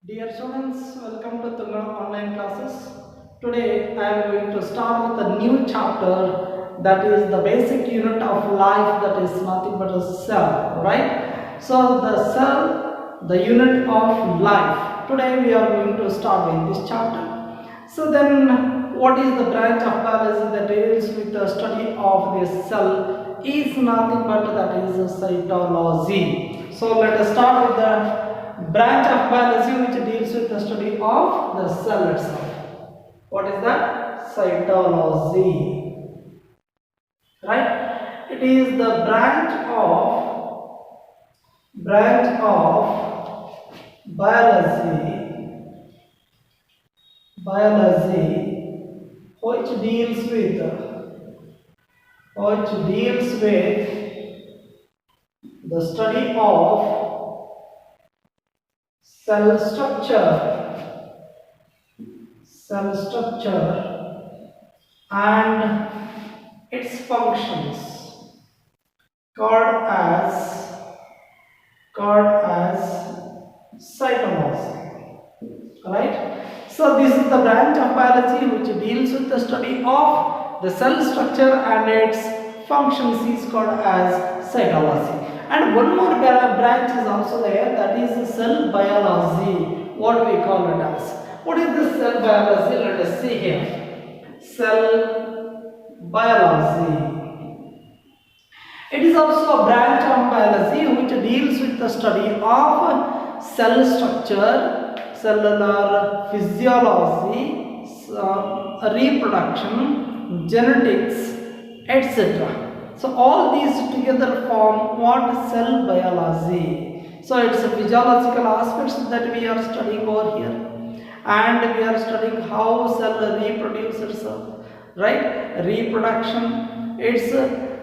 Dear students, welcome to Tunga online classes. Today I am going to start with a new chapter, that is the basic unit of life, that is nothing but a cell, right? So the cell, the unit of life. Today we are going to start with this chapter. So then what is the branch of biology that deals with the study of this cell is nothing but that is cytology. So let us start with the branch of biology which deals with the study of the cell itself. What is that? Cytology. Right? It is the branch of biology which deals with the study of cell structure and its functions, called as cytology, right? So this is the branch of biology which deals with the study of the cell structure and its functions is called as cytology. And one more branch is also there, that is cell biology, what we call it as. What is this cell biology? Let us see here. Cell biology. It is also a branch of biology which deals with the study of cell structure, cellular physiology, reproduction, genetics, etc. So all these together form what? Cell biology. So it's a physiological aspects that we are studying over here, and we are studying how cell reproduces itself, right? Reproduction, its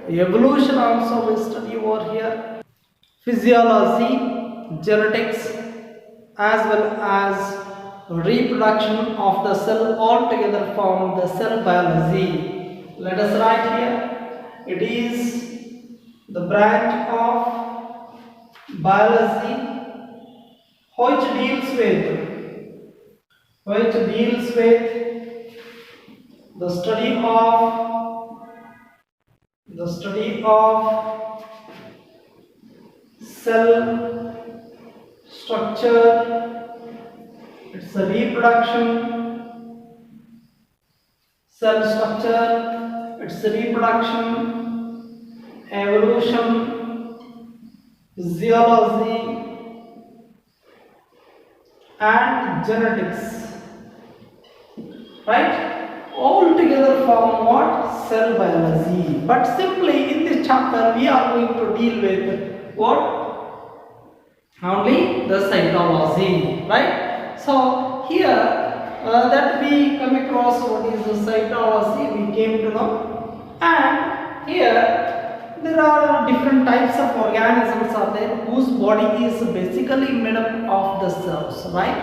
evolution also we study over here, physiology, genetics, as well as reproduction of the cell, all together form the cell biology. Let us write here, it is the branch of biology which deals with the study of cell structure, its reproduction, cell structure, its reproduction, evolution, physiology, and genetics, right? All together form what? Cell biology. But simply in this chapter we are going to deal with what? Only the cytology, right? So here that we come across what is the cytology, we came to know, and here there are different types of organisms are there whose body is basically made up of the cells, right?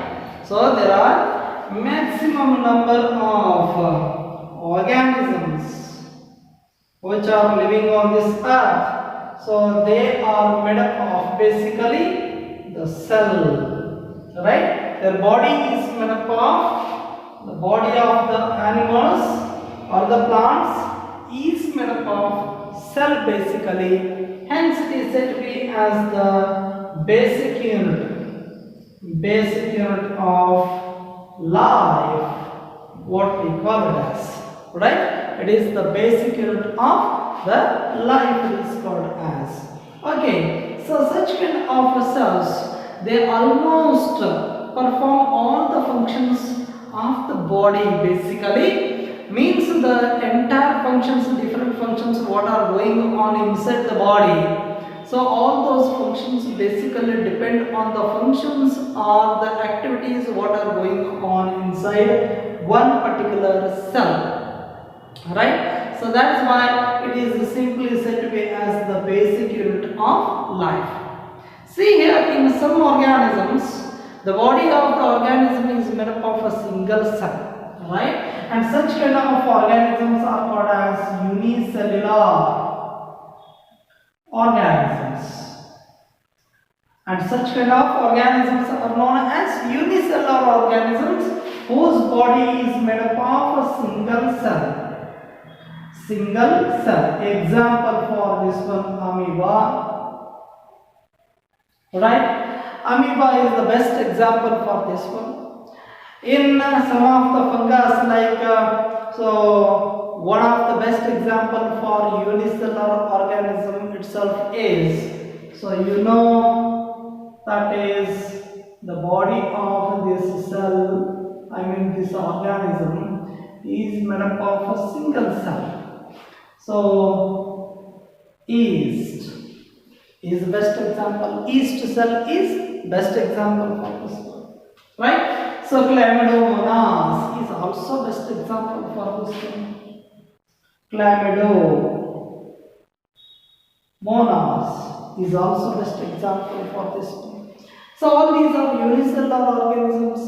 So there are maximum number of organisms which are living on this earth. So they are made up of basically the cell, right? Their body is made up of the body of the animals or the plants is made up of cell basically. Hence it is said to be as the basic unit of life, what we call it as, right? It is the basic unit of the life, it is called as. Okay, so such kind of cells, they almost perform all the functions of the body basically, means the entire functions, different functions what are going on inside the body. So all those functions basically depend on the functions or the activities what are going on inside one particular cell, right? So that's why it is simply said to be as the basic unit of life. See here, in some organisms, the body of the organism is made up of a single cell, right? And such kind of organisms are called as unicellular organisms. And such kind of organisms are known as unicellular organisms whose body is made up of a single cell. Single cell. Example for this one, amoeba. Right? Amoeba is the best example for this one. In some of the fungus like one of the best example for unicellular organism itself is, so you know, that is the body of this cell, I mean this organism is made up of a single cell. So yeast is the best example. Yeast cell is best example for this one, right? So chlamydomonas is also best example for this one. Chlamydomonas is also best example for this one. So all these are unicellular organisms.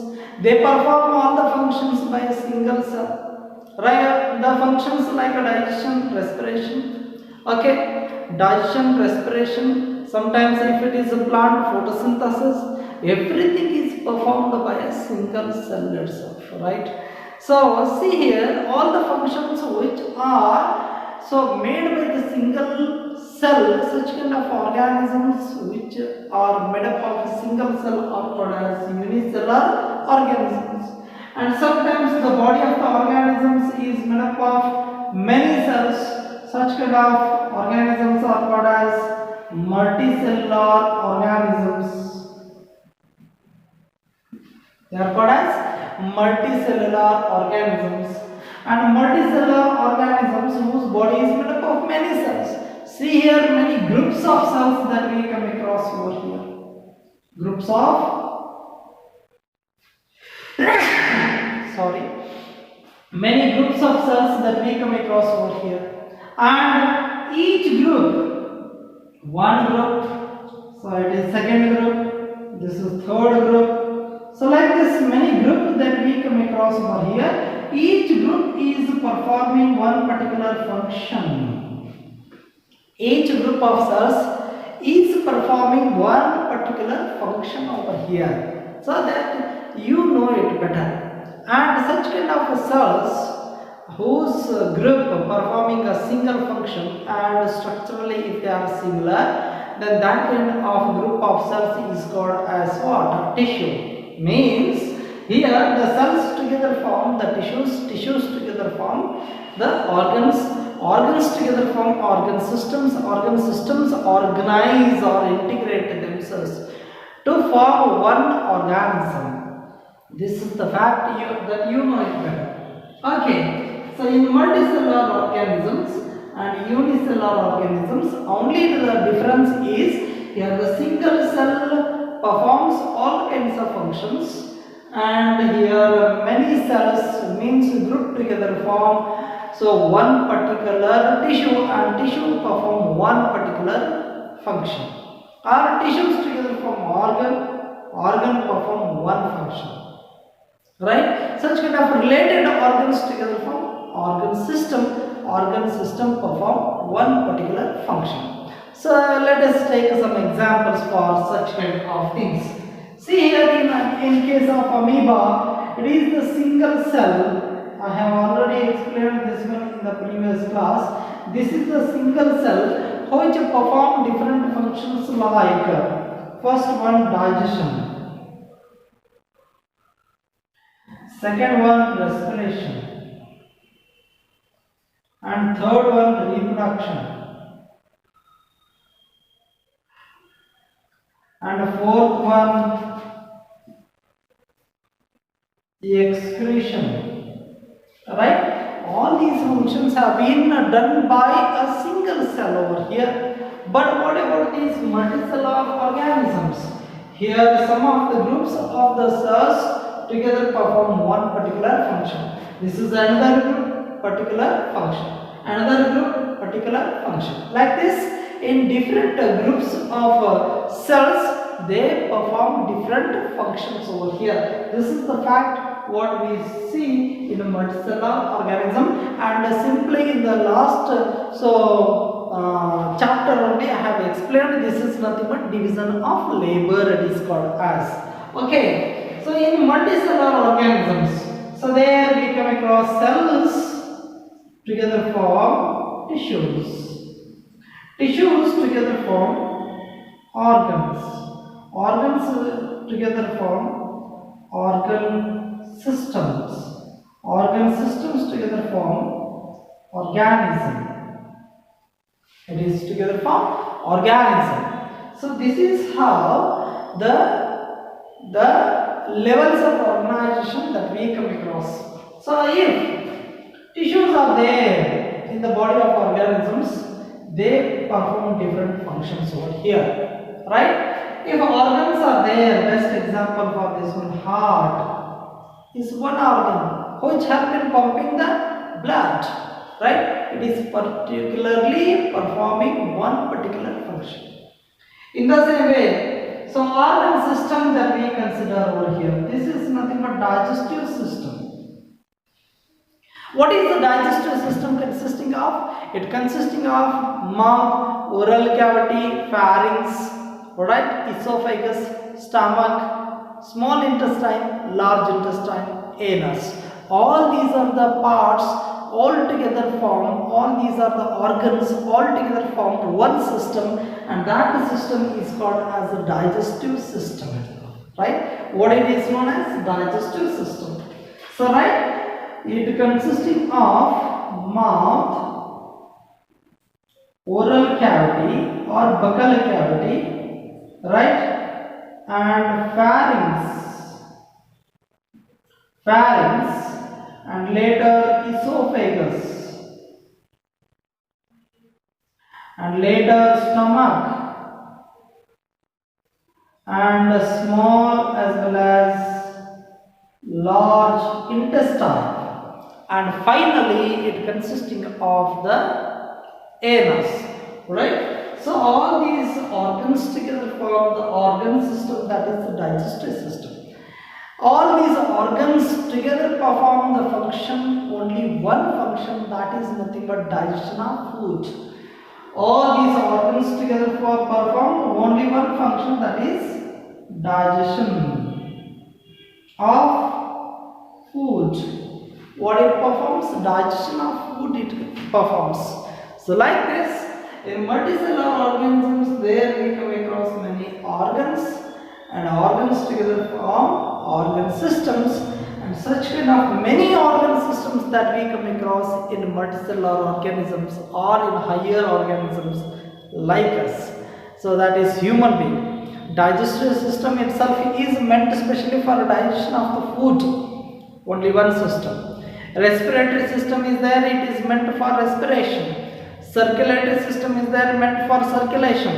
They perform all the functions by a single cell. Right? The functions like digestion, respiration. Okay, digestion, respiration. Sometimes if it is a plant, photosynthesis. Everything is performed by a single cell itself, right? So see here, all the functions which are so made by the single cell, such kind of organisms which are made up of a single cell are called as unicellular organisms. And sometimes the body of the organisms is made up of many cells. Such kind of organisms are called as multicellular organisms. They are called as multicellular organisms. And multicellular organisms whose body is made up of many cells. See here, many groups of cells that we come across over here. Groups of many groups of cells that we come across over here. And each group, one group, so it is second group, this is third group. So like this, many groups that we come across over here, each group is performing one particular function. Each group of cells is performing one particular function over here, so that you know it better. And such kind of cells whose group performing a single function and structurally if they are similar, then that kind of group of cells is called as what? Tissue. Means here the cells together form the tissues together form the organs together form organ systems organize or integrate themselves to form one organism. This is the fact that you know it better. Okay, so in multicellular organisms and unicellular organisms, only the difference is here the single cell performs all kinds of functions, and here many cells means group together form so one particular tissue, and tissue perform one particular function, or tissues together form organ perform one function, right? Such kind of related organs together form organ system perform one particular function. So let us take some examples for such kind of things. See here in case of amoeba, it is the single cell. I have already explained this one in the previous class. This is the single cell which perform different functions like first one digestion, second one respiration, and third one reproduction. And the fourth one, the excretion. Right? All these functions have been done by a single cell over here. But what about these multicellular organisms? Here, some of the groups of the cells together perform one particular function. This is another group, particular function. Another group, particular function. Like this. In different groups of cells, they perform different functions over here. This is the fact what we see in a multicellular organism, and simply in the last chapter only I have explained. This is nothing but division of labor, it is called as. Okay, so in multicellular organisms, so there we come across cells together form tissues. Tissues together form organs. Organs together form organ systems. Organ systems together form organism. It is together form organism. So this is how the levels of organization that we come across. So if tissues are there in the body of organisms, they perform different functions over here, right? If organs are there, best example for this one, heart is one organ which has been pumping the blood, right? It is particularly performing one particular function. In the same way, so organ system that we consider over here, this is nothing but digestive system. What is the digestive system consisting of? It consisting of mouth, oral cavity, pharynx, right, esophagus, stomach, small intestine, large intestine, anus. All these are the parts all together form, all these are the organs all together form one system, and that system is called as a digestive system, right? What it is known as digestive system. So, right, it consisting of mouth, oral cavity or buccal cavity, right, and pharynx, and later esophagus, and later stomach, and small as well as large intestine, and finally it consisting of the anus, right? So all these organs together form the organ system, that is the digestive system. All these organs together perform the function, only one function, that is nothing but digestion of food. All these organs together perform only one function, that is digestion of food. What it performs? Digestion of food it performs. So like this, in multicellular organisms, there we come across many organs, and organs together form organ systems, and such kind of many organ systems that we come across in multicellular organisms or in higher organisms like us. So that is human being. Digestive system itself is meant especially for digestion of the food, only one system. Respiratory system is there, it is meant for respiration. Circulatory system is there, meant for circulation.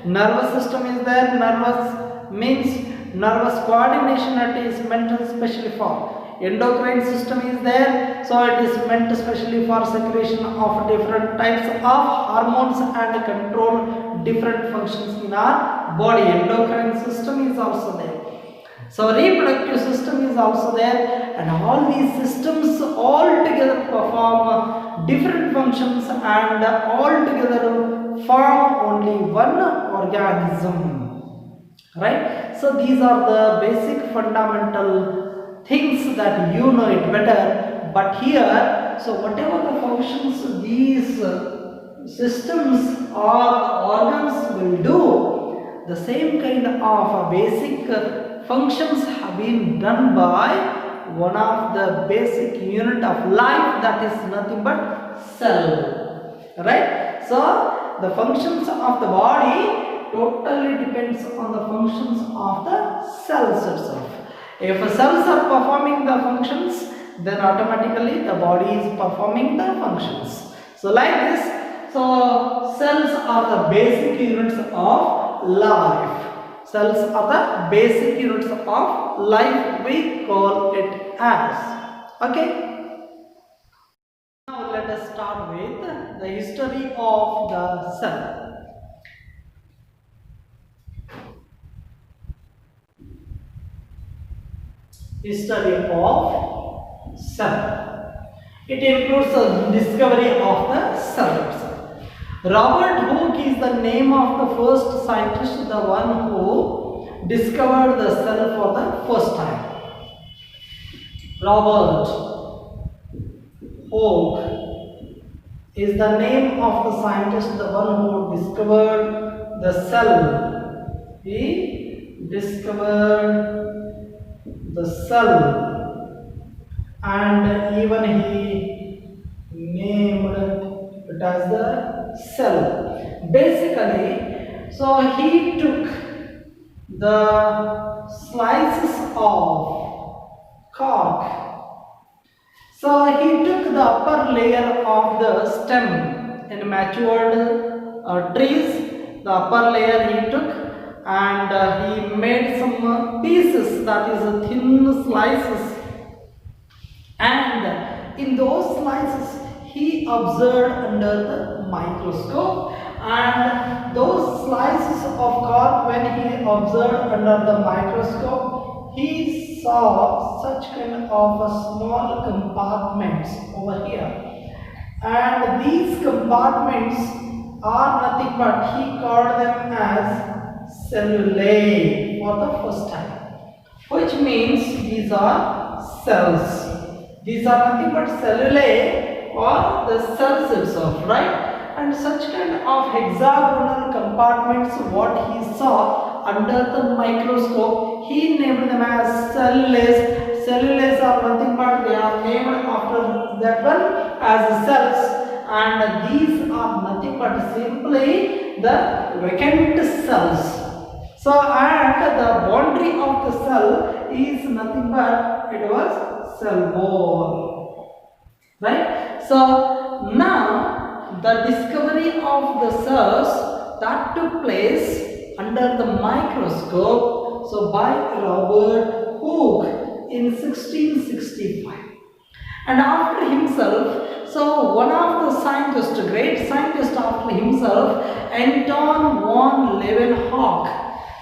Nervous system is there, nervous means nervous coordination, it is meant especially for. Endocrine system is there, so it is meant especially for secretion of different types of hormones and control different functions in our body. Endocrine system is also there. So reproductive system is also there, and all these systems all together perform different functions and all together form only one organism, right? So these are the basic fundamental things that you know it better, but here, so whatever the functions these systems or organs will do, the same kind of basic functions have been done by one of the basic unit of life, that is nothing but cell, right? So the functions of the body totally depends on the functions of the cells itself. If cells are performing the functions, then automatically the body is performing the functions. So like this, so cells are the basic units of life. Cells are the basic units of life, we call it as. Okay. Now let us start with the history of the cell. History of cell. It includes the discovery of the cell itself. Robert Hooke is the name of the first scientist, the one who discovered the cell for the first time. Robert Hooke is the name of the scientist, the one who discovered the cell. He discovered the cell, and even he named it as the cell. Basically, so he took the slices of cork. So he took the upper layer of the stem in matured trees. The upper layer he took, and he made some pieces, that is thin slices, and in those slices he observed under the microscope, and those slices of cork, when he observed under the microscope, he saw such kind of a small compartments over here, and these compartments are nothing but he called them as cellulae for the first time, which means these are cells. These are nothing but cellulae or the cells itself, right? And such kind of hexagonal compartments, what he saw under the microscope, he named them as cellulae. Cellulae are nothing but they are named after that one as cells, and these are nothing but simply the vacant cells. So, and the boundary of the cell is nothing but it was cell wall, right? So now the discovery of the cells that took place under the microscope, so by Robert Hooke in 1665, and after himself, so one of the scientists, great scientist after himself, Anton von Leeuwenhoek.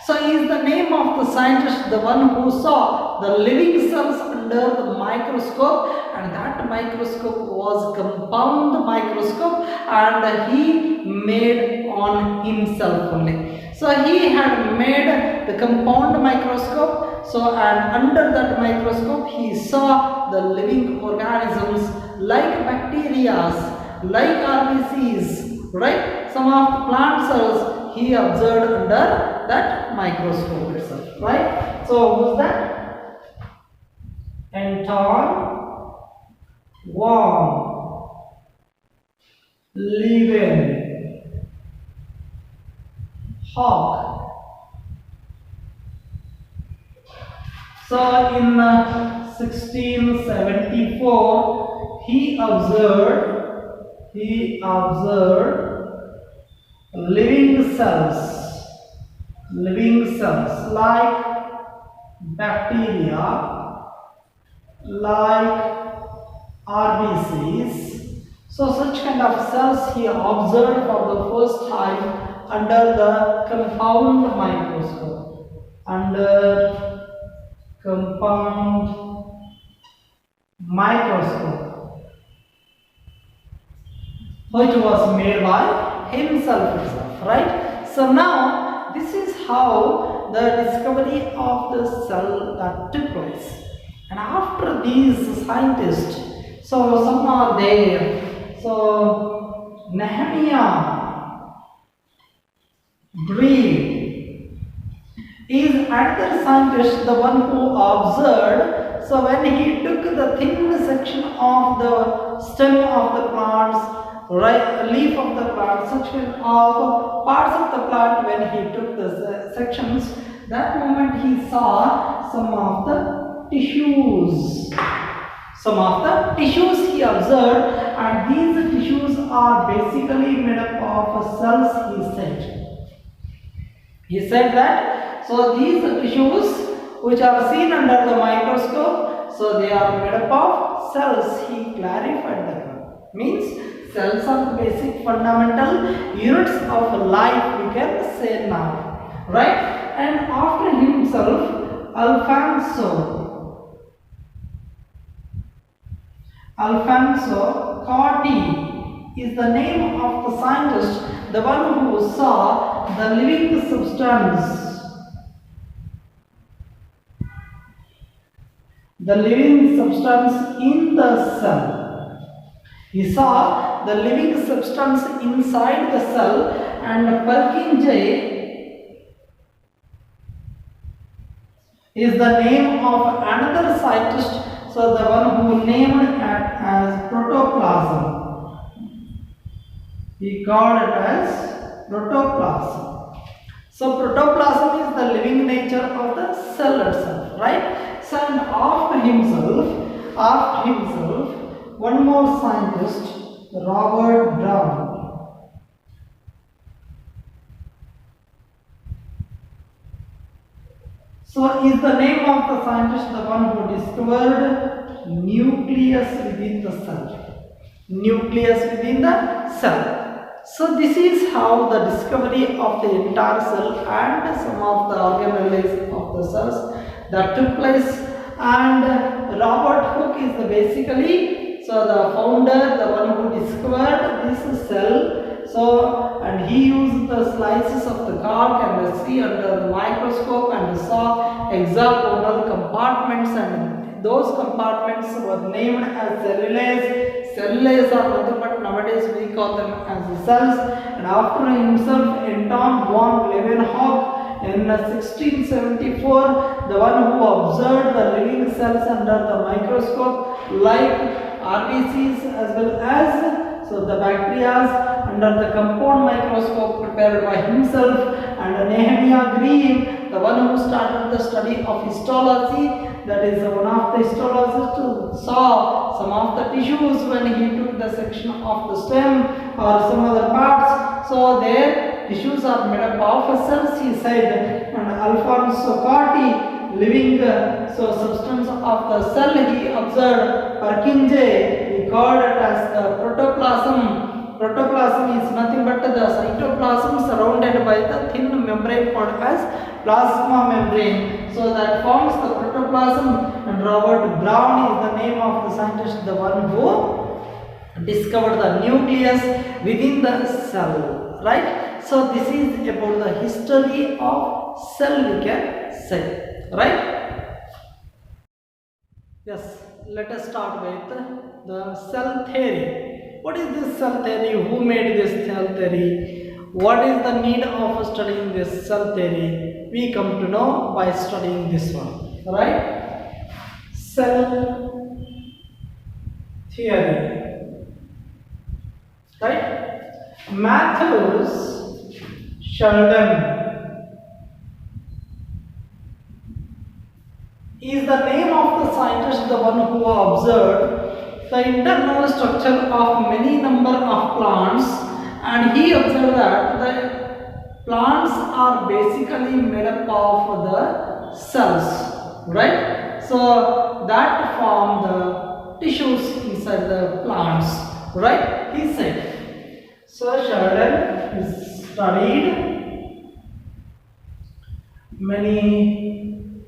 So he is the name of the scientist, the one who saw the living cells under the microscope, and that microscope was compound microscope, and he made on himself only. So he had made the compound microscope, so and under that microscope he saw the living organisms like bacteria, like RBCs, right? Some of the plant cells he observed under that microscope itself, right? So who's that? Anton von Leeuwenhoek. So in 1674 he observed living cells like bacteria, like RBCs. So such kind of cells he observed for the first time under the compound microscope, under compound microscope, which was made by himself itself, right? So now this is how the discovery of the cell that took place. And after these scientists, so some are there. So Nehemiah Breed is another scientist, the one who observed. So when he took the thin section of the stem of the plants, right, leaf of the plant, section of parts of the plant, when he took the sections, that moment he saw some of the tissues. Some of the tissues he observed, and these tissues are basically made up of cells, he said. He said that, so these tissues which are seen under the microscope, so they are made up of cells. He clarified that. Means cells are the basic fundamental units of life, we can say now, right? And after himself, Alfonso Corti is the name of the scientist, the one who saw the living substance. The living substance in the cell. He saw the living substance inside the cell, and Purkinje is the name of another scientist, so the one who named it as protoplasm. He called it as protoplasm. So protoplasm is the living nature of the cell itself, right? So and after himself, one more scientist, Robert Brown. So is the name of the scientist the one who discovered nucleus within the cell. Nucleus within the cell. So this is how the discovery of the entire cell and some of the organelles of the cells that took place. And Robert Hooke is the basically the founder, the one who discovered this cell. So, and he used the slices of the cork and see under the microscope and saw exact what are the compartments, and those compartments were named as cellulase. Cellulase are nothing but nowadays we call them as the cells. And after himself, Anton von Leeuwenhoek in 1674, the one who observed the living cells under the microscope, like RBCs as well as the bacteria under the compound microscope prepared by himself. And Nehemiah Green, the one who started the study of histology, that is one of the histologists, saw some of the tissues when he took the section of the stem or some other parts. So their tissues are made up of cells, he said. And Alfonso Corti, living substance of the cell, he observed. Purkinje, he called it as the protoplasm. Protoplasm is nothing but the cytoplasm surrounded by the thin membrane called as plasma membrane. So that forms the protoplasm. And Robert Brown is the name of the scientist, the one who discovered the nucleus within the cell, right? So this is about the history of cell, we can say, right? Yes, let us start with the cell theory. What is this cell theory? Who made this cell theory? What is the need of studying this cell theory? We come to know by studying this one, right? Cell theory, right? Matthews Sheldon is the name of the scientist, the one who observed the internal structure of many number of plants, and he observed that the plants are basically made up of the cells, right? So that form the tissues inside the plants, right? He said. So Sheldon studied many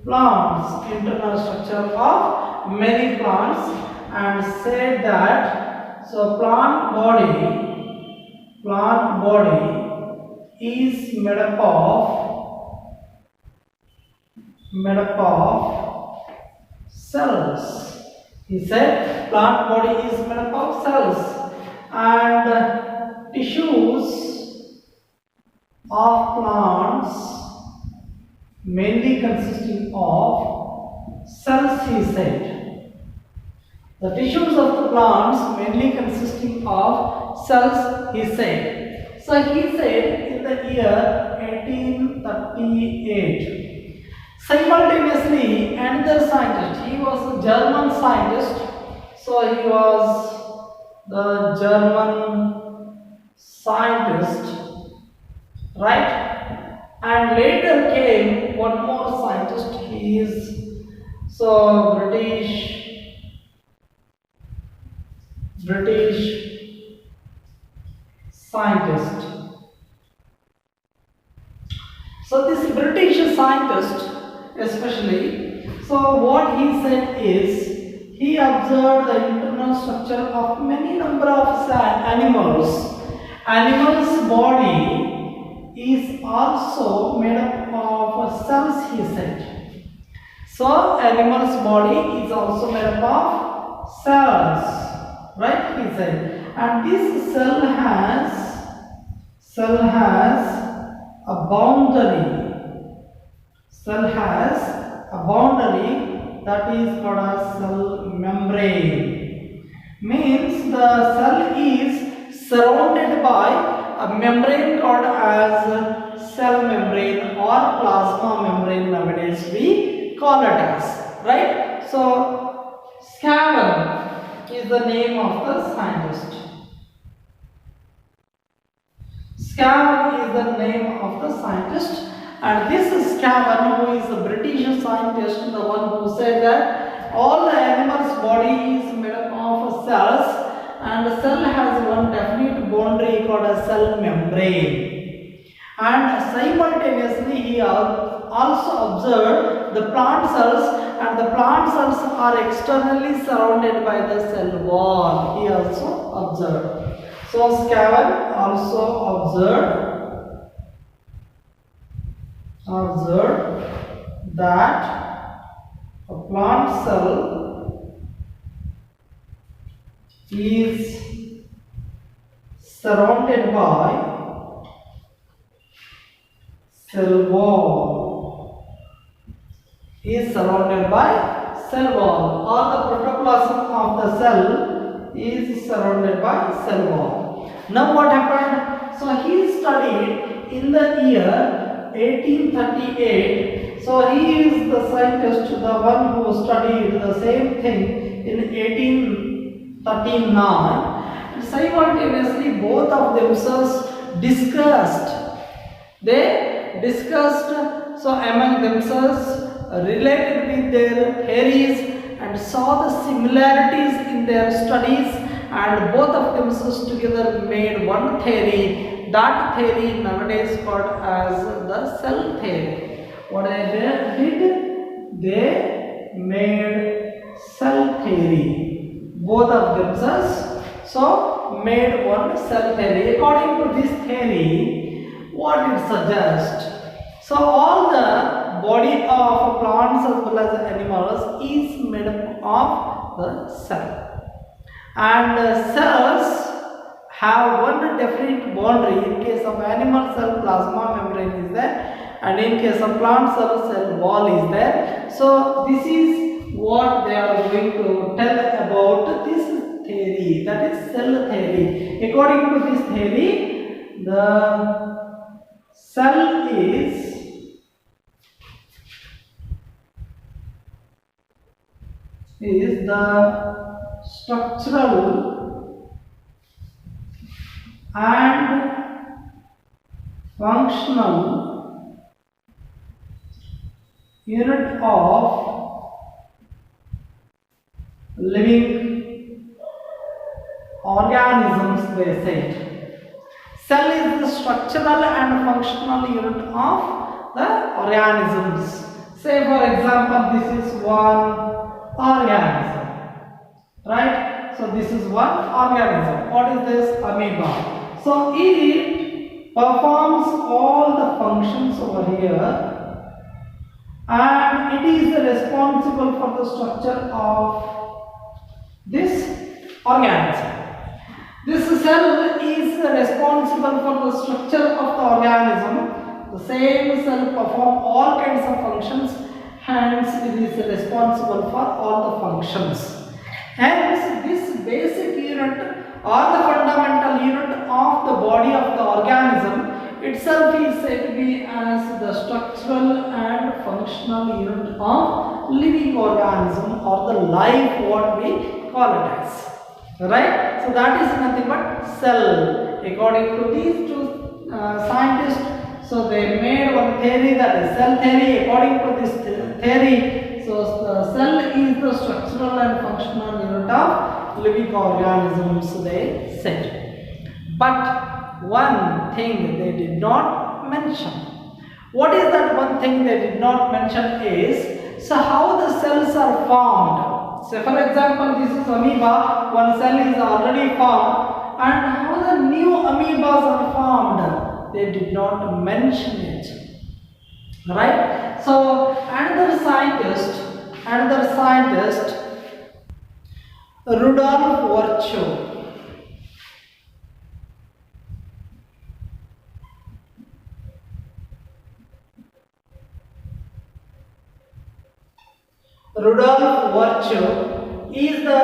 plants, internal structure of many plants, and said that plant body is made up of cells. He said plant body is made up of cells, and tissues of plants mainly consisting of cells, he said. The tissues of the plants mainly consisting of cells, he said. So he said in the year 1838. Simultaneously, another scientist, he was a German scientist, so he was the German scientist, right? And later came one more scientist, he is British scientist. So this British scientist especially, so what he said is, he observed the internal structure of many number of animals. Animal's body is also made up of cells, he said. So animal's body is also made up of cells, right? He said, and this cell has a boundary. Cell has a boundary that is called as cell membrane. Means the cell is surrounded by a membrane called as cell membrane or plasma membrane, nowadays we call it as, right? So Scaven is the name of the scientist. Scaven is the name of the scientist, and this is Scaven, who is a British scientist, the one who said that all the animal's body is made up of cells, and the cell has one definite boundary called a cell membrane. And simultaneously he also observed the plant cells, and the plant cells are externally surrounded by the cell wall. He also observed. So Scaven also observed that a plant cell is surrounded by cell wall. Is surrounded by cell wall, or the protoplasm of the cell is surrounded by cell wall. Now what happened? So he studied in the year 1838. So he is the scientist, the one who studied the same thing in 1839. And simultaneously both of themselves discussed. They discussed, so among themselves, related with their theories and saw the similarities in their studies, and both of themselves together made one theory. That theory nowadays called as the cell theory. What they did? They made cell theory. Both of themselves so made one cell theory. According to this theory, what it suggests? So all the body of plants as well as animals is made up of the cell. And cells have one definite boundary. In case of animal cell, plasma membrane is there, and in case of plant cell, cell wall is there. So this is what they are going to tell about this theory, that is cell theory. According to this theory, the cell is the structural and functional unit of living organisms, they said. Cell is the structural and functional unit of the organisms. Say for example, this is one organism, right? So this is one organism. What is this? Amoeba. So it performs all the functions over here, and it is responsible for the structure of this organism. This cell is responsible for the structure of the organism. The same cell perform all kinds of functions, hence it is responsible for all the functions. Hence this basic unit or the fundamental unit of the body of the organism itself is said to be as the structural and functional unit of living organism, or the life, what we call it as. Right? So that is nothing but cell. According to these two scientists, so they made one theory, that is cell theory. According to this theory, so the cell is the structural and functional unit of living organisms, they said. But one thing they did not mention. What is that one thing they did not mention is, so how the cells are formed? Say for example, this is amoeba, one cell is already formed, and how the new amoebas are formed? They did not mention it. Right? So another scientist, Rudolf Virchow. Rudolf Virchow is the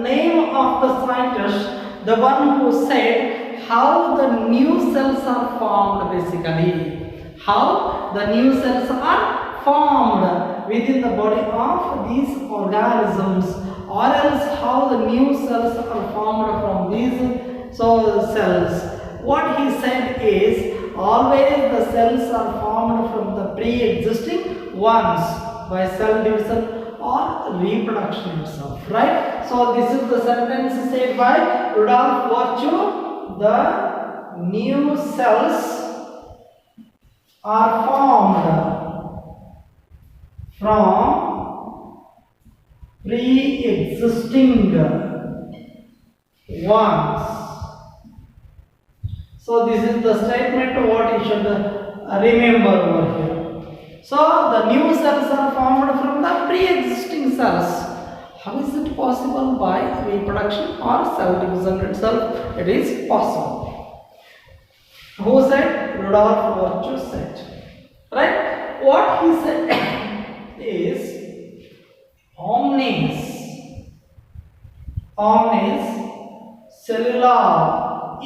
name of the scientist, the one who said how the new cells are formed basically. How the new cells are formed within the body of these organisms, or else how the new cells are formed from these cells. What he said is always the cells are formed from the pre-existing ones by cell division or reproduction itself, right? So this is the sentence said by Rudolf Virchow. The new cells are formed from pre-existing ones. So this is the statement what you should remember over here. So the new cells are formed from the pre-existing cells. How is it possible? By reproduction or cell division itself, it is possible. Who said? Rudolf Virchow said. Right? What he said is omnis cellular,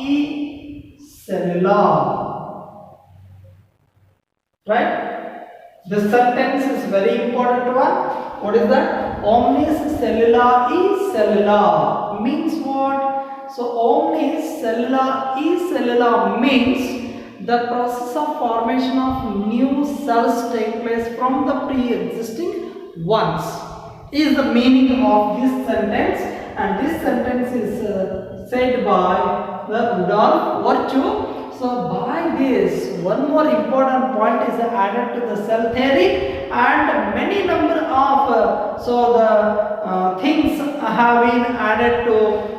cellular. Right? This sentence is very important one. What is that? Omnis cellula cellular means what? So omnis cellula cellular means the process of formation of new cells take place from the pre-existing ones is the meaning of this sentence, and this sentence is said by the Rudolf Virchow. So by this, one more important point is added to the cell theory, and many number of things have been added to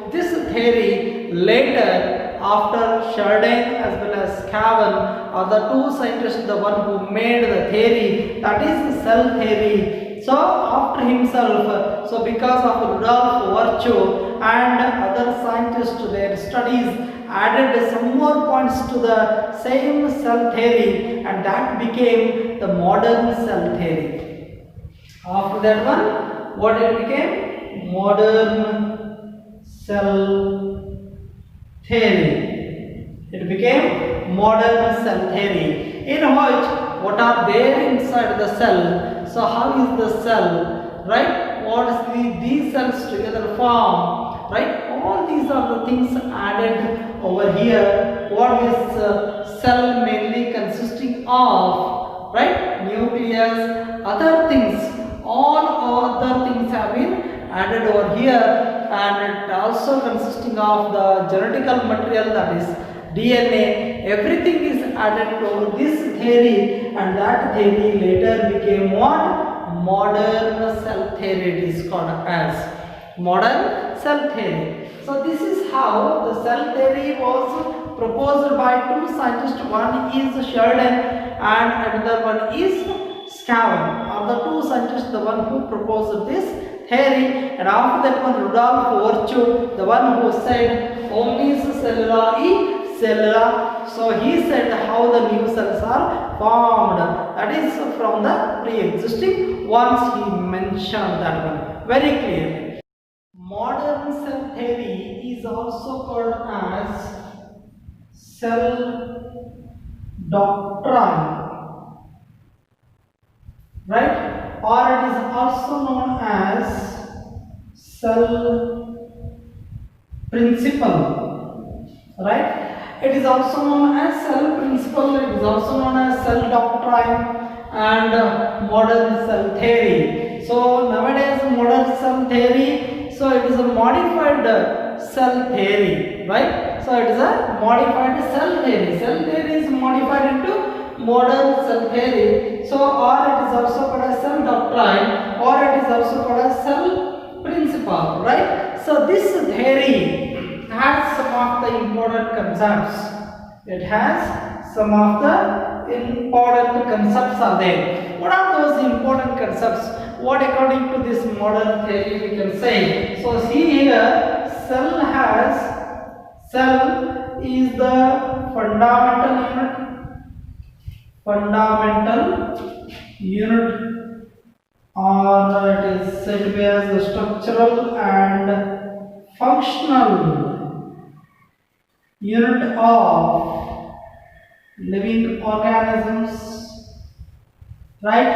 this theory later after Chardin as well as Cavan are the two scientists, the one who made the theory, that is the cell theory. So after himself, so because of Rudolf Virchow and other scientists, their studies added some more points to the same cell theory, and that became the modern cell theory. After that one, what it became? Modern cell theory. It became modern cell theory, in which what are there inside the cell. So how is the cell, right? What is these cells together form, right? All these are the things added over here. What is cell mainly consisting of, right? Nucleus, other things, all other things have been added over here, and it also consisting of the genetical material, that is DNA. Everything is added to this theory, and that theory later became what? Modern cell theory. It is called as modern cell theory. So this is how the cell theory was proposed by two scientists. One is Chardin and another one is Cavan. Are the two scientists the one who proposed this theory, and after that one Rudolf Virchow, the one who said omnis cellula cellular. So he said how the new cells are formed, that is from the pre-existing ones. He mentioned that one very clearly. Modern cell theory is also called as cell doctrine, right? Or it is also known as cell principle, right? It is also known as cell principle, it is also known as cell doctrine and modern cell theory. So nowadays modern cell theory, so it is a modified cell theory, right? So it is a modified cell theory. Cell theory is modified into modern cell theory. So or it is also called as cell doctrine, or it is also called as cell principle. called, right? So this theory has some of the important concepts. It has some of the important concepts are there. What are those important concepts? What according to this modern theory we can say? So see here, cell is the fundamental unit, or it is said to be as the structural and functional unit of living organisms, right?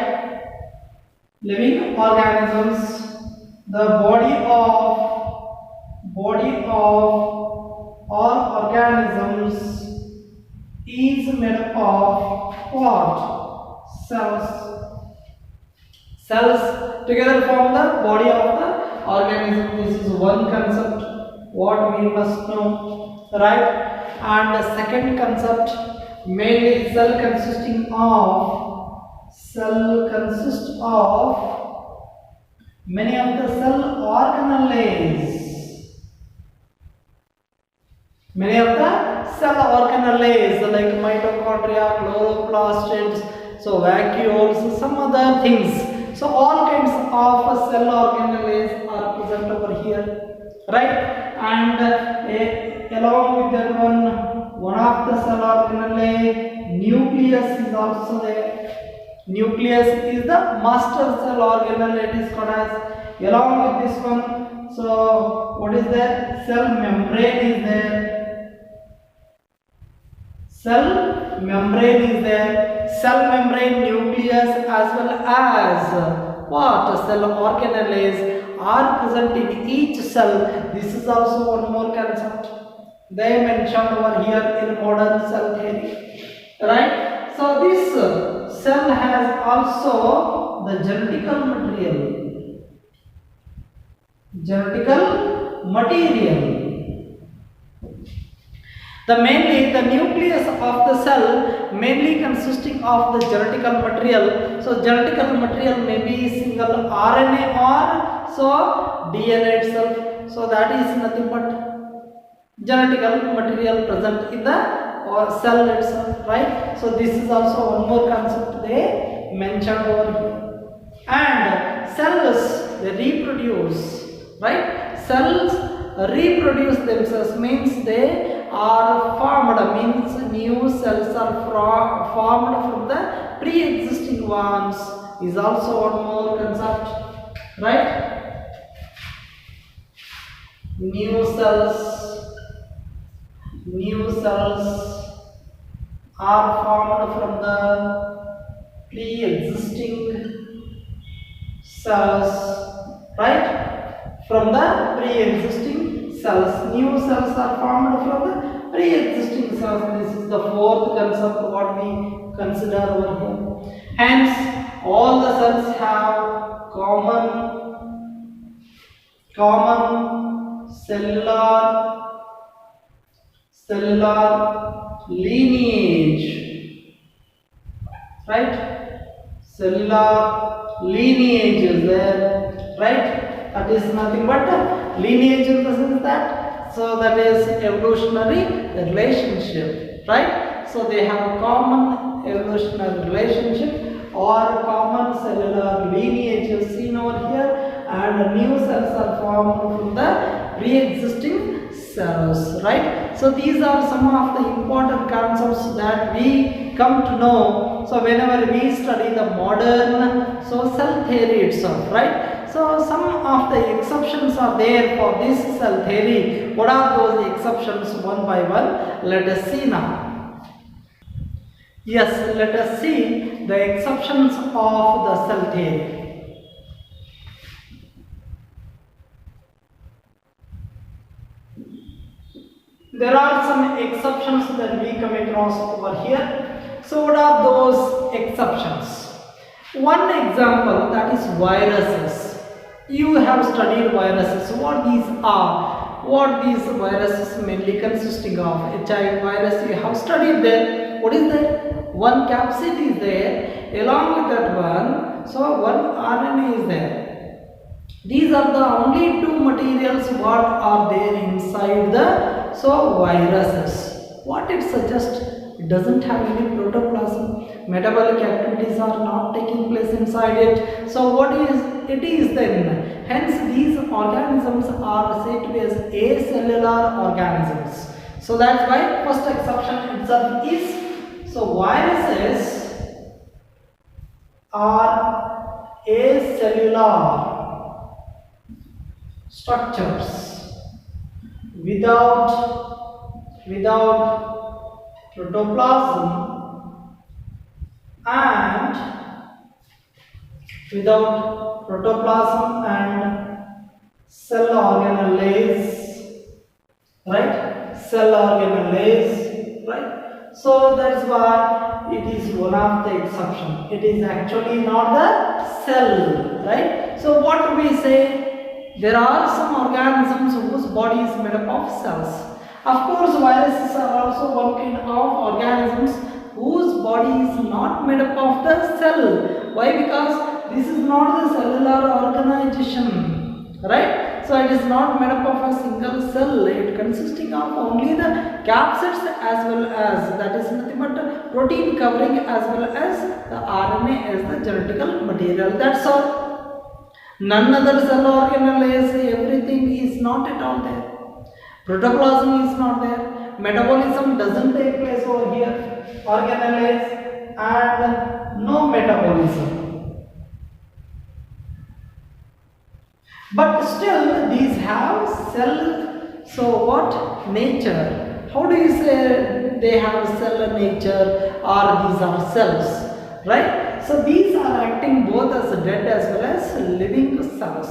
Living organisms, the body of all organisms is made up of what? Cells together form the body of the organism. This is one concept what we must know, right? And the second concept, mainly cell consists of many of the cell organelles. Many of the cell organelles like mitochondria, chloroplasts, so vacuoles, some other things. So all kinds of cell organelles are present over here, right? And along with that one of the cell organelle, nucleus is also there. Nucleus is the master cell organelle, it is called as. Along with this one, so what is there? Cell membrane is there. Cell membrane is there. Cell membrane, nucleus, as well as what? Cell organelles are present in each cell. This is also one more concept they mentioned over here in modern cell theory, right? So this cell has also the genetical material. The nucleus of the cell mainly consisting of the genetical material. So genetical material may be single RNA or so DNA itself. So that is nothing but genetical material present in the cell itself, right? So this is also one more concept they mentioned over here. And cells, they reproduce, right? Cells reproduce themselves, means they are formed, means new cells are formed from the pre-existing ones, is also one more concept, right? New cells are formed from the pre-existing cells, right? From the pre-existing cells. New cells are formed from the pre-existing cells. This is the fourth concept what we consider over here. Hence, all the cells have common cellular lineage, right? Cellular lineage is there, right? That is nothing but lineage in the sense that, so that is evolutionary relationship, right? So they have common evolutionary relationship or common cellular lineage seen over here, and new cells are formed from the pre-existing cells, right? So these are some of the important concepts that we come to know. So whenever we study the modern cell theory itself, right? So some of the exceptions are there for this cell theory. What are those exceptions? One by one, let us see now. Yes, let us see the exceptions of the cell theory. There are some exceptions that we come across over here. So what are those exceptions? One example, that is viruses. You have studied viruses. What these are? What these viruses mainly consisting of? HIV virus you have studied there. What is that? One capsid is there. Along with that one, so one RNA is there. These are the only two materials what are there inside the viruses. What it suggests? It doesn't have any protoplasm. Metabolic activities are not taking place inside it. So what is it is then? Hence these organisms are said to be as acellular organisms. So that's why first exception itself is, so viruses are acellular structures without protoplasm and cell organelles, right? Cell organelles, right? So that's why it is one of the exception. It is actually not the cell, right? So what do we say? There are some organisms whose body is made up of cells. Of course, viruses are also one kind of organisms whose body is not made up of the cell. Why? Because this is not the cellular organization, right? So it is not made up of a single cell. It consisting of only the capsids as well as, that is nothing but protein covering, as well as the RNA as the genetical material. That's all. None other cell organelles, everything is not at all there. Protoplasm is not there. Metabolism doesn't take place over here. Organelles and no metabolism. But still these have cell, so what? Nature. How do you say they have cell nature, or these are cells, right? So these are acting both as dead as well as living cells.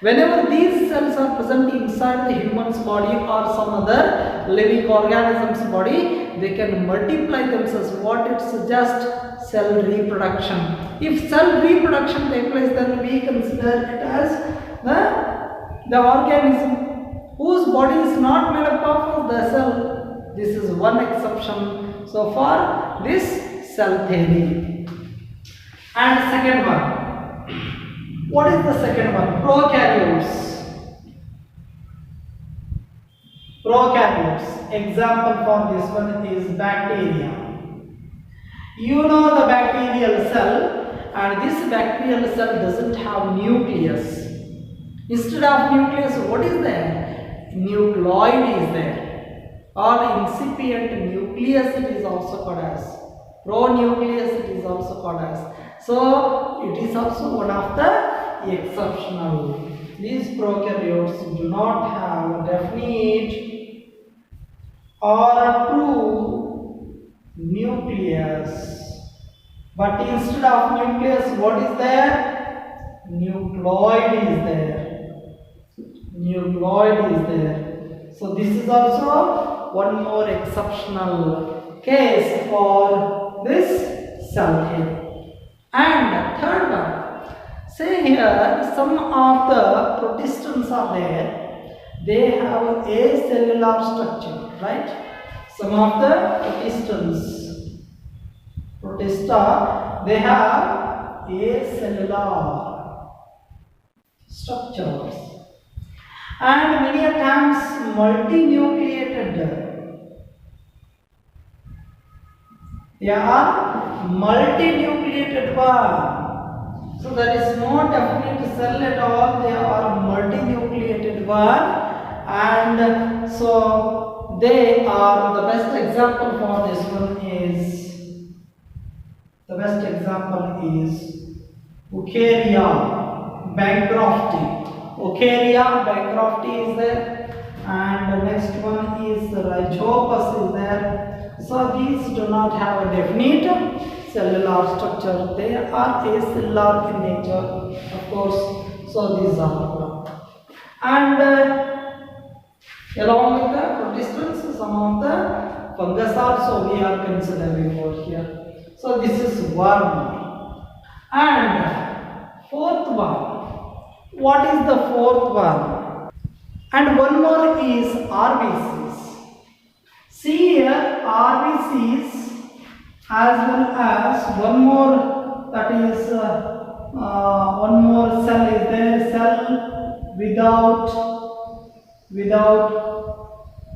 Whenever these cells are present inside the human's body or some other living organism's body, they can multiply themselves. What it suggests? Cell reproduction. If cell reproduction takes place, then we consider it as the organism whose body is not made up of the cell. This is one exception so far this cell theory. And second one, what is the second one? Prokaryotes. Prokaryotes. Example for this one is bacteria. You know the bacterial cell, and this bacterial cell doesn't have nucleus. Instead of nucleus, what is there? Nucleoid is there, or incipient nucleus it is also called as. Pronucleus it is also called as. So it is also one of the exceptional. These prokaryotes do not have definite or true nucleus, but instead of nucleus, what is there? Nucleoid is there. Nucleoid is there. So this is also one more exceptional case for this cell theory. And third one, say here some of the protistans are there. They have acellular structure, right? Some of the protista, they have acellular structures, and many a times multinucleated. They are multinucleated one. So there is no definite cell at all. They are multinucleated one, and so they are the best example for this one is Eukarya bankrofti. Eukarya bankrofti is there, and the next one is Rhizopus is there. So these do not have a definite cellular structure. They are acellular in nature, of course. So these are one. And along with the protistans, some of the fungus also we are considering over here. So this is one. And fourth one. What is the fourth one? And one more is RBCs. See here RBCs as well as one more, that is one more cell is there, cell without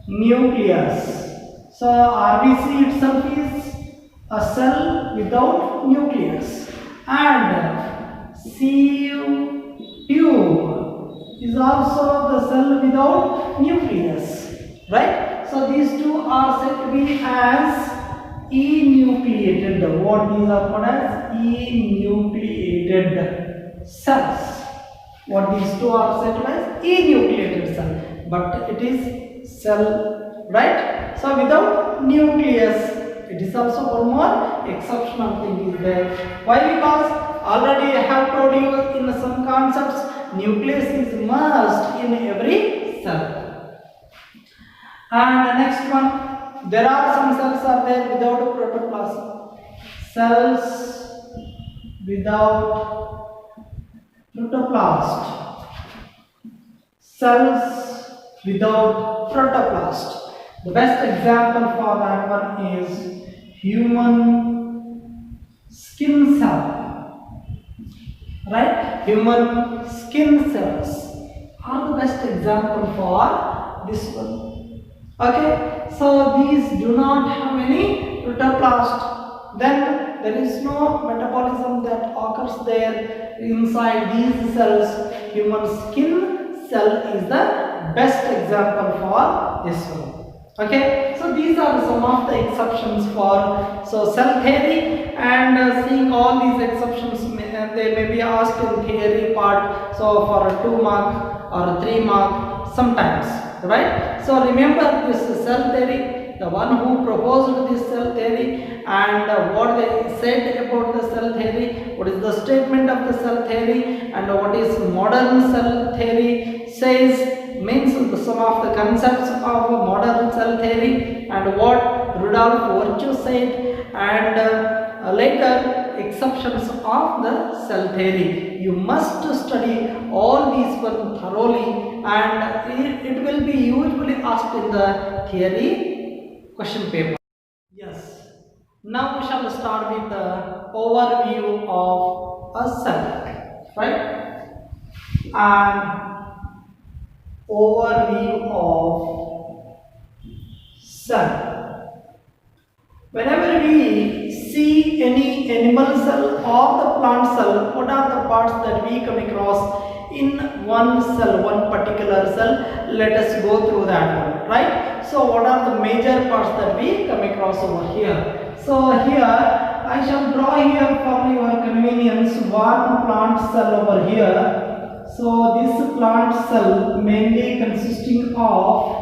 nucleus. So RBC itself is a cell without nucleus, and sieve tube is also the cell without nucleus, right? So these two are said to be as enucleated. What these are called as enucleated cells. What these two are said to as enucleated cell, but it is cell, right? So without nucleus, it is also one more exceptional thing is there. Why? Because already I have told you in some concepts, nucleus is must in every cell. And the next one, there are some cells are there without protoplasm. Cells without protoplast. Cells without protoplast. The best example for that one is human skin cell. Right? Human skin cells are the best example for this one. Okay, so these do not have any protoplast. Then there is no metabolism that occurs there inside these cells. Human skin cell is the best example for this one. Okay, so these are some of the exceptions for cell theory, and seeing all these exceptions, they may be asked in theory part. So for a 2 mark or a 3 mark sometimes, right? So remember this cell theory, the one who proposed this cell theory, and what they said about the cell theory, what is the statement of the cell theory, and what is modern cell theory says, means some of the concepts of modern cell theory, and what Rudolf Virchow said, and later exceptions of the cell theory. You must study all these one thoroughly, and it will be usually asked in the theory question paper. Yes. Now we shall start with the overview of a cell, right? And overview of cell. Whenever we see any animal cell or the plant cell, what are the parts that we come across in one cell, one particular cell? Let us go through that one, right? So what are the major parts that we come across over here? So here I shall draw here for your convenience one plant cell over here. So this plant cell mainly consisting of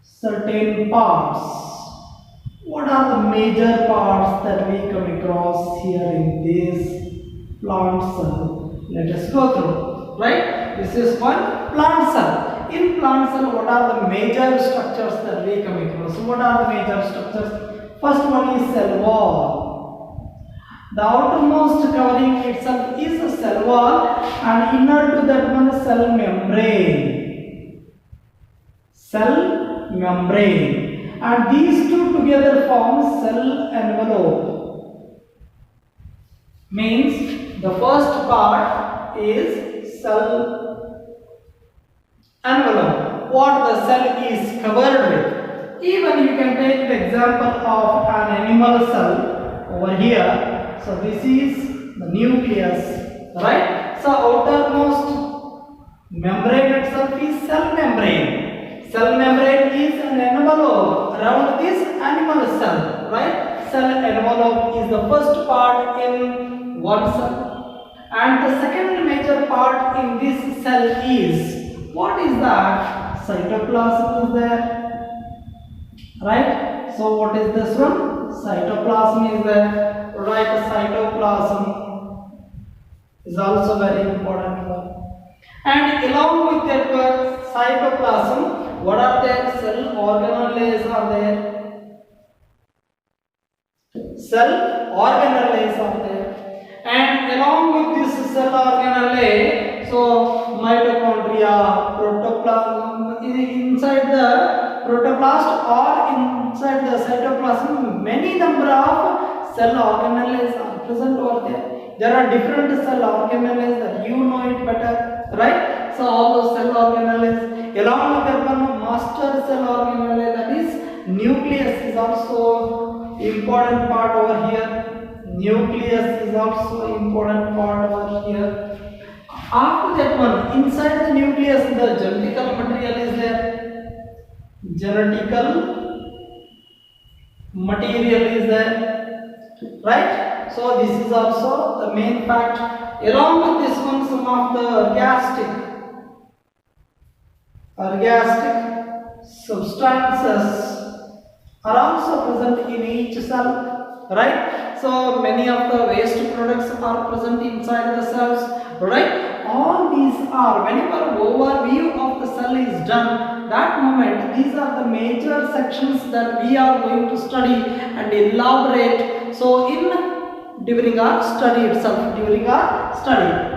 certain parts. What are the major parts that we come across here in this plant cell? Let us go through, right? This is one plant cell. In plant cell, what are the major structures that we come across? So what are the major structures? First one is cell wall. The outermost covering itself is a cell wall, and inner to that one is cell membrane. Cell membrane, and these two together form cell envelope. Means the first part is cell envelope, what the cell is covered with. Even you can take the example of an animal cell over here. So this is the nucleus, right? So outermost membrane itself is cell membrane. Cell membrane is an envelope around this animal cell, right? Cell envelope is the first part in one cell, and the second major part in this cell is, what is that? Cytoplasm is there, right? So what is this one? Cytoplasm is there. Right, cytoplasm is also very important one. And along with that one, cytoplasm, what are there? Cell organelles are there. Cell organelles are there. And along with this cell organelle, so mitochondria, protoplasm, inside the protoplast or inside the cytoplasm, many number of cell organelles are present over there. there are different cell organelles that you know it better, right? So all those cell organelles, along with that one master cell organelle, that is nucleus, is also important part over here. Nucleus is also important part over here. After that one, inside the nucleus, the genetical material is there. Genetical material is there, right? So this is also the main fact. Along with this one, some of the ergastic substances are also present in each cell, right? So many of the waste products are present inside the cells, right? All these are, whenever overview of the cell is done, that moment these are the major sections that we are going to study and elaborate. So during our study itself,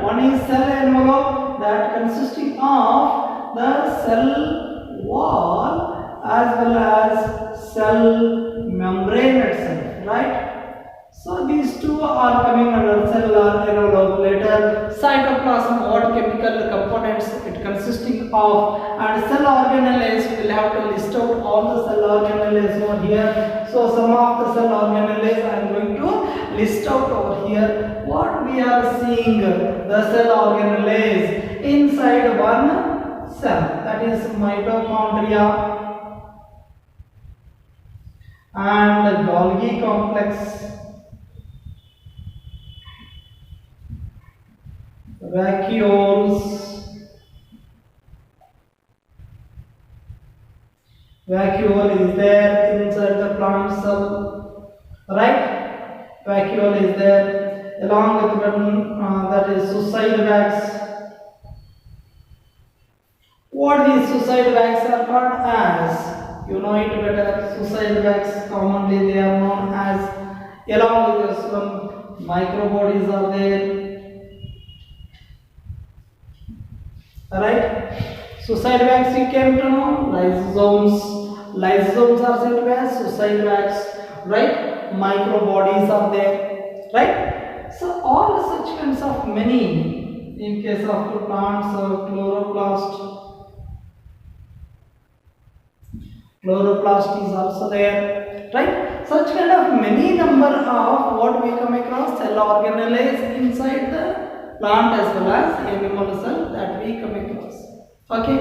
one is cell envelope, that consisting of the cell wall as well as cell membrane itself, right? So these two are coming under cellular envelope. Later, cytoplasm, what chemical components it consisting of, and cell organelles, we will have to list out all the cell organelles over here. So some of the cell organelles I am going to list out over here. What we are seeing, the cell organelles inside one cell, that is mitochondria and Golgi complex, vacuoles. Vacuole is there inside the plant cell, right? Vacuole is there. Along with that is suicide bags. What these suicide bags are called as, you know it better. Suicide bags, commonly they are known as. Along with this one, microbodies are there. Right? Suicide bags you came to know, lysosomes. Lysosomes are said as suicide bags, right? Microbodies are there, right? So all such kinds of many, in case of plants, chloroplast is also there, right? Such kind of many number of what we come across cell organelles inside the plant as well as animal cell that we come across. Okay,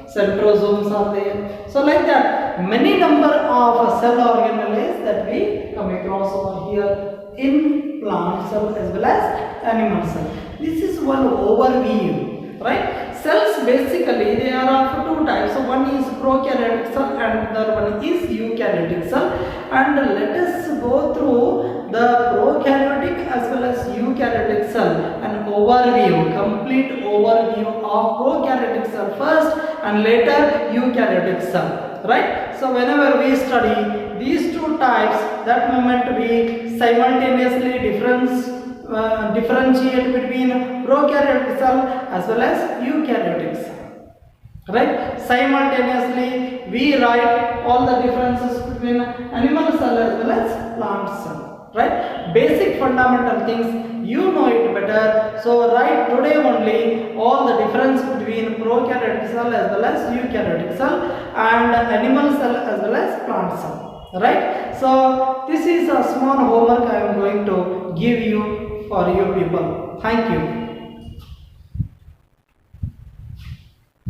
centrosomes are there. So like that, many number of cell organelles that we come across over here in plant cell as well as animal cell. This is one overview, right? Cells basically they are of two types. So one is prokaryotic cell and the other one is eukaryotic cell. And let us go through the prokaryotic as well as eukaryotic cell, an overview, complete overview of prokaryotic cell first and later eukaryotic cell, right? So whenever we study these two types, that moment we simultaneously differentiate between prokaryotic cell as well as eukaryotic cell, right? Simultaneously we write all the differences between animal cell as well as plant cell, right? Basic fundamental things, you know it better. So write today only all the difference between prokaryotic cell as well as eukaryotic cell and animal cell as well as plant cell, right? So this is a small homework I am going to give you for you people. Thank you.